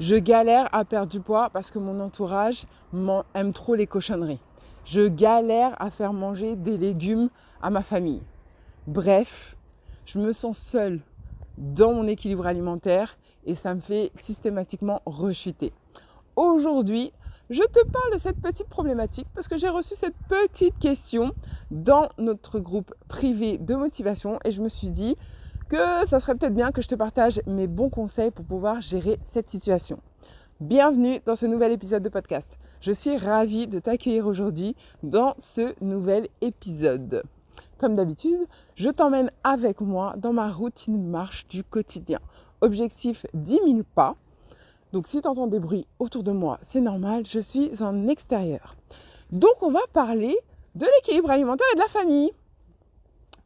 Je galère à perdre du poids parce que mon entourage aime trop les cochonneries. Je galère à faire manger des légumes à ma famille. Bref, je me sens seule dans mon équilibre alimentaire et ça me fait systématiquement rechuter. Aujourd'hui, je te parle de cette petite problématique parce que j'ai reçu cette petite question dans notre groupe privé de motivation et je me suis dit que ça serait peut-être bien que je te partage mes bons conseils pour pouvoir gérer cette situation. Bienvenue dans ce nouvel épisode de podcast. Je suis ravie de t'accueillir aujourd'hui dans ce nouvel épisode. Comme d'habitude, je t'emmène avec moi dans ma routine marche du quotidien. Objectif 10 000 pas. Donc si tu entends des bruits autour de moi, c'est normal, je suis en extérieur. Donc on va parler de l'équilibre alimentaire et de la famille.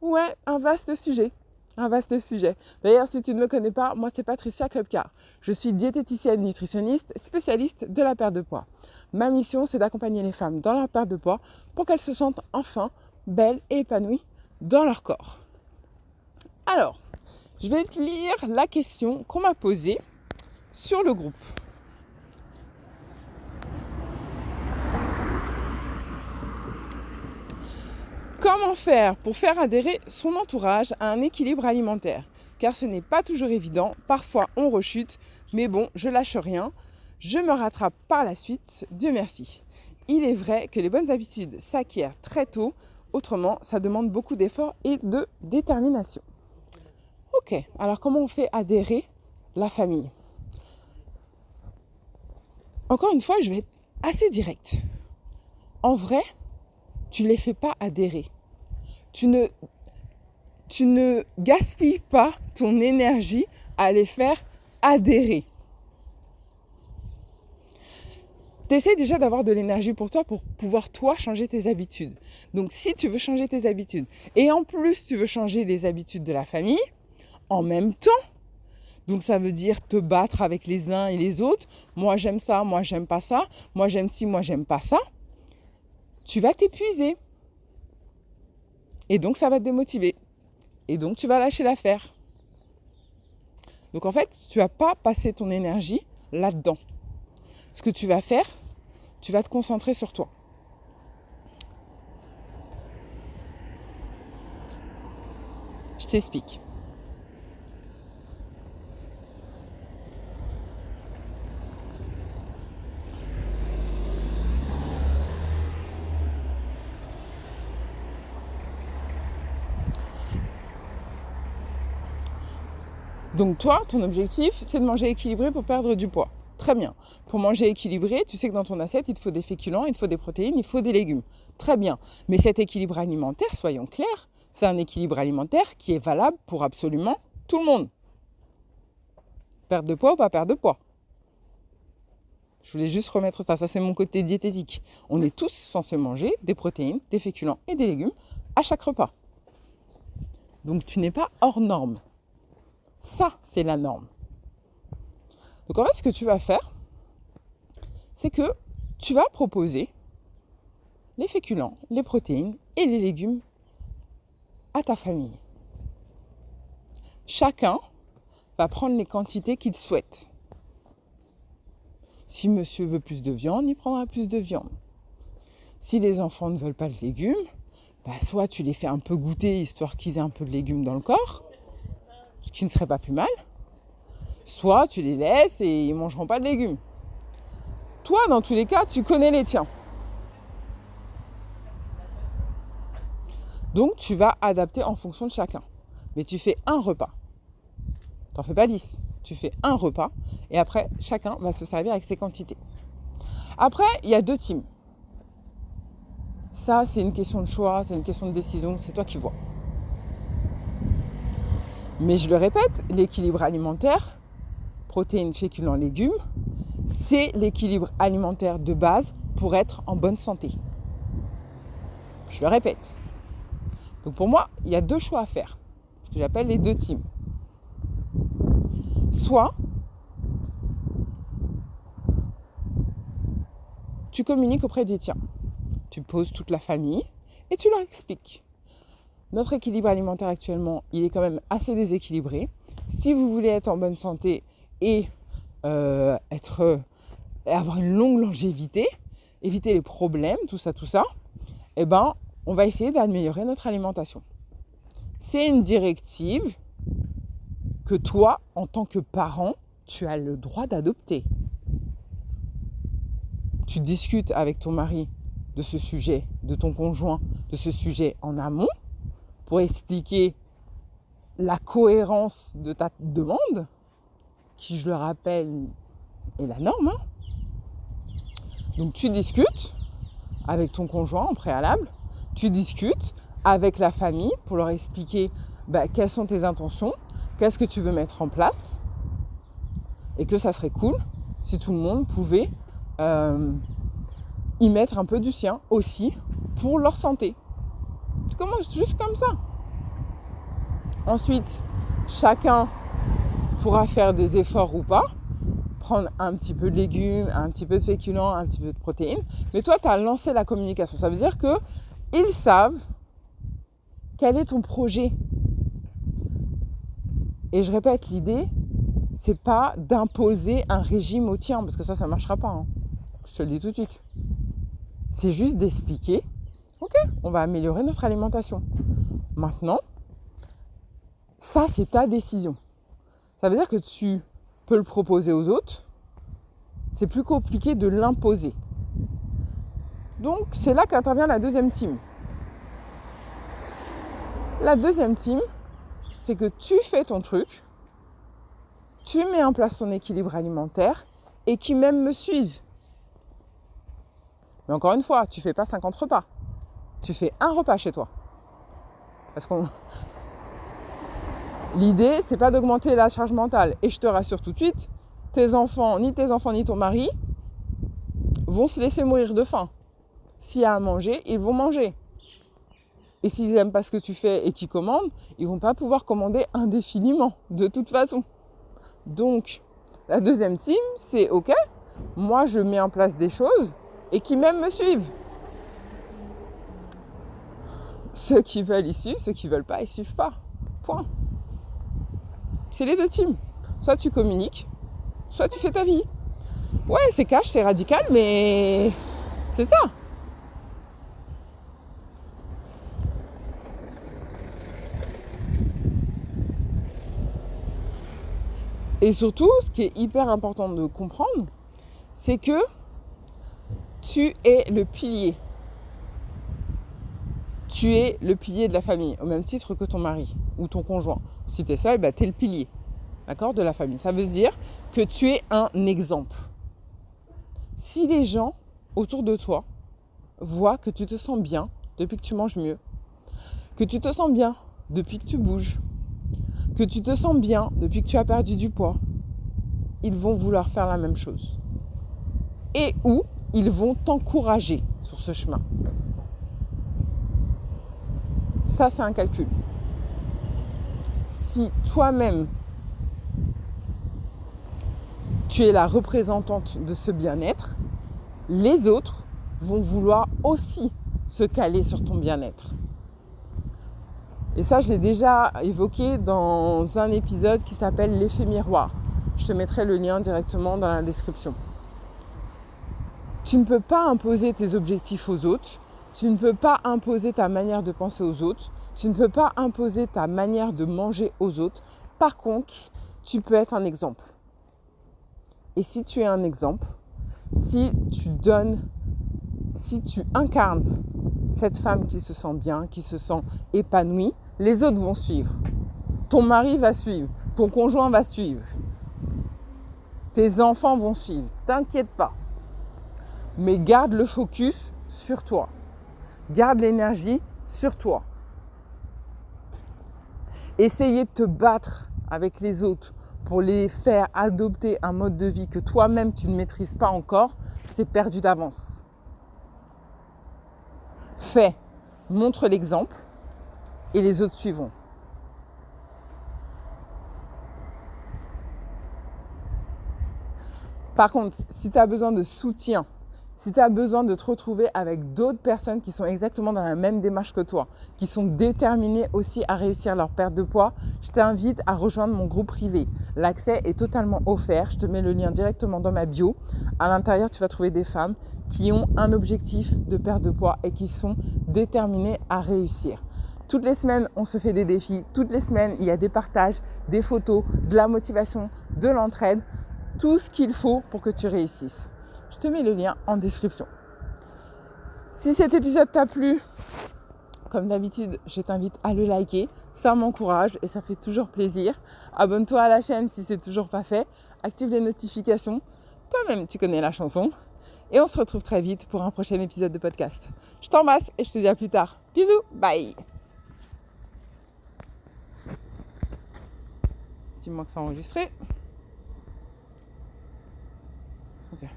Ouais, un vaste sujet. D'ailleurs, si tu ne me connais pas, moi c'est Patricia Klopka. Je suis diététicienne nutritionniste, spécialiste de la perte de poids. Ma mission, c'est d'accompagner les femmes dans leur perte de poids pour qu'elles se sentent enfin belles et épanouies dans leur corps. Alors, je vais te lire la question qu'on m'a posée sur le groupe. Comment faire pour faire adhérer son entourage à un équilibre alimentaire ? Car ce n'est pas toujours évident, parfois on rechute, mais bon, je lâche rien, je me rattrape par la suite, Dieu merci. Il est vrai que les bonnes habitudes s'acquièrent très tôt, autrement ça demande beaucoup d'efforts et de détermination. Ok, alors comment on fait adhérer la famille ? Encore une fois, je vais être assez directe. En vrai, tu ne les fais pas adhérer. Tu ne gaspilles pas ton énergie à les faire adhérer. Tu essaies déjà d'avoir de l'énergie pour toi pour pouvoir toi changer tes habitudes. Donc si tu veux changer tes habitudes et en plus tu veux changer les habitudes de la famille, en même temps, donc ça veut dire te battre avec les uns et les autres, moi j'aime ça, moi j'aime pas ça, moi j'aime ci, moi j'aime pas ça, tu vas t'épuiser. Et donc, ça va te démotiver. Et donc, tu vas lâcher l'affaire. Donc, en fait, tu ne vas pas passer ton énergie là-dedans. Ce que tu vas faire, tu vas te concentrer sur toi. Je t'explique. Donc toi, ton objectif, c'est de manger équilibré pour perdre du poids. Très bien. Pour manger équilibré, tu sais que dans ton assiette, il te faut des féculents, il te faut des protéines, il faut des légumes. Très bien. Mais cet équilibre alimentaire, soyons clairs, c'est un équilibre alimentaire qui est valable pour absolument tout le monde. Perte de poids ou pas perte de poids. Je voulais juste remettre ça. Ça, c'est mon côté diététique. On est tous censés manger des protéines, des féculents et des légumes à chaque repas. Donc, tu n'es pas hors norme. Ça, c'est la norme. Donc, en fait, ce que tu vas faire, c'est que tu vas proposer les féculents, les protéines et les légumes à ta famille. Chacun va prendre les quantités qu'il souhaite. Si monsieur veut plus de viande, il prendra plus de viande. Si les enfants ne veulent pas de légumes, soit tu les fais un peu goûter, histoire qu'ils aient un peu de légumes dans le corps, ce qui ne serait pas plus mal, soit tu les laisses et ils ne mangeront pas de légumes. Toi, dans tous les cas, tu connais les tiens. Donc, tu vas adapter en fonction de chacun. Mais tu fais un repas. Tu n'en fais pas 10. Tu fais un repas et après, chacun va se servir avec ses quantités. Après, il y a 2 teams. Ça, c'est une question de choix, c'est une question de décision, c'est toi qui vois. Mais je le répète, l'équilibre alimentaire, protéines, féculents, légumes, c'est l'équilibre alimentaire de base pour être en bonne santé. Je le répète. Donc pour moi, il y a 2 choix à faire, ce que j'appelle les 2 teams. Soit tu communiques auprès des tiens. Tu poses toute la famille et tu leur expliques. Notre équilibre alimentaire actuellement, il est quand même assez déséquilibré. Si vous voulez être en bonne santé et avoir une longue longévité, éviter les problèmes, tout ça, eh ben, on va essayer d'améliorer notre alimentation. C'est une directive que toi, en tant que parent, tu as le droit d'adopter. Tu discutes avec ton mari de ce sujet, de ton conjoint, de ce sujet en amont, pour expliquer la cohérence de ta demande, qui, je le rappelle, est la norme. Donc tu discutes avec ton conjoint en préalable, tu discutes avec la famille pour leur expliquer quelles sont tes intentions, qu'est-ce que tu veux mettre en place, et que ça serait cool si tout le monde pouvait y mettre un peu du sien aussi pour leur santé. Tu commences juste comme ça. Ensuite, chacun pourra faire des efforts ou pas, prendre un petit peu de légumes, un petit peu de féculents, un petit peu de protéines. Mais toi, tu as lancé la communication. Ça veut dire qu'ils savent quel est ton projet. Et je répète, l'idée, c'est pas d'imposer un régime au tien, parce que ça ne marchera pas. Hein. Je te le dis tout de suite. C'est juste d'expliquer, ok, on va améliorer notre alimentation. Maintenant, ça, c'est ta décision. Ça veut dire que tu peux le proposer aux autres. C'est plus compliqué de l'imposer. Donc, c'est là qu'intervient la deuxième team. La deuxième team, c'est que tu fais ton truc, tu mets en place ton équilibre alimentaire et qui même me suivent. Mais encore une fois, tu ne fais pas 50 repas. Tu fais un repas chez toi. Parce que l'idée, c'est pas d'augmenter la charge mentale. Et je te rassure tout de suite, tes enfants ni ton mari vont se laisser mourir de faim. S'il y a à manger, ils vont manger. Et s'ils n'aiment pas ce que tu fais et qu'ils commandent, ils ne vont pas pouvoir commander indéfiniment, de toute façon. Donc, la deuxième team, c'est ok, moi je mets en place des choses et qui même me suivent. Ceux qui veulent, ils suivent, ceux qui ne veulent pas, ils ne suivent pas. Point. C'est les deux teams. Soit tu communiques, soit tu fais ta vie. Ouais, c'est cash, c'est radical, mais c'est ça. Et surtout, ce qui est hyper important de comprendre, c'est que tu es le pilier. Tu es le pilier de la famille, au même titre que ton mari ou ton conjoint. Si tu es seul, tu es le pilier, d'accord, de la famille. Ça veut dire que tu es un exemple. Si les gens autour de toi voient que tu te sens bien depuis que tu manges mieux, que tu te sens bien depuis que tu bouges, que tu te sens bien depuis que tu as perdu du poids, ils vont vouloir faire la même chose. Et ou ils vont t'encourager sur ce chemin. Ça, c'est un calcul. Si toi-même, tu es la représentante de ce bien-être, les autres vont vouloir aussi se caler sur ton bien-être. Et ça, j'ai déjà évoqué dans un épisode qui s'appelle l'effet miroir. Je te mettrai le lien directement dans la description. Tu ne peux pas imposer tes objectifs aux autres. Tu ne peux pas imposer ta manière de penser aux autres. Tu ne peux pas imposer ta manière de manger aux autres. Par contre, tu peux être un exemple. Et si tu es un exemple, si tu incarnes cette femme qui se sent bien, qui se sent épanouie, les autres vont suivre. Ton mari va suivre, ton conjoint va suivre, tes enfants vont suivre, t'inquiète pas. Mais garde le focus sur toi. Garde l'énergie sur toi. Essayer de te battre avec les autres pour les faire adopter un mode de vie que toi-même tu ne maîtrises pas encore, c'est perdu d'avance. Fais, montre l'exemple et les autres suivront. Par contre, si tu as besoin de soutien Si tu as besoin de te retrouver avec d'autres personnes qui sont exactement dans la même démarche que toi, qui sont déterminées aussi à réussir leur perte de poids, je t'invite à rejoindre mon groupe privé. L'accès est totalement offert. Je te mets le lien directement dans ma bio. À l'intérieur, tu vas trouver des femmes qui ont un objectif de perte de poids et qui sont déterminées à réussir. Toutes les semaines, on se fait des défis. Toutes les semaines, il y a des partages, des photos, de la motivation, de l'entraide. Tout ce qu'il faut pour que tu réussisses. Je te mets le lien en description. Si cet épisode t'a plu, comme d'habitude, je t'invite à le liker. Ça m'encourage et ça fait toujours plaisir. Abonne-toi à la chaîne si c'est toujours pas fait. Active les notifications. Toi-même, tu connais la chanson. Et on se retrouve très vite pour un prochain épisode de podcast. Je t'embrasse et je te dis à plus tard. Bisous, bye. Dis-moi que c'est enregistré. Ok.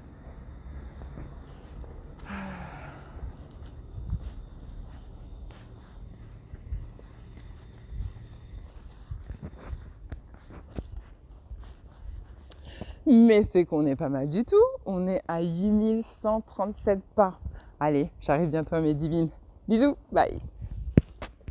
Mais c'est qu'on est pas mal du tout. On est à 8137 pas. Allez, j'arrive bientôt à mes 10 000. Bisous, bye.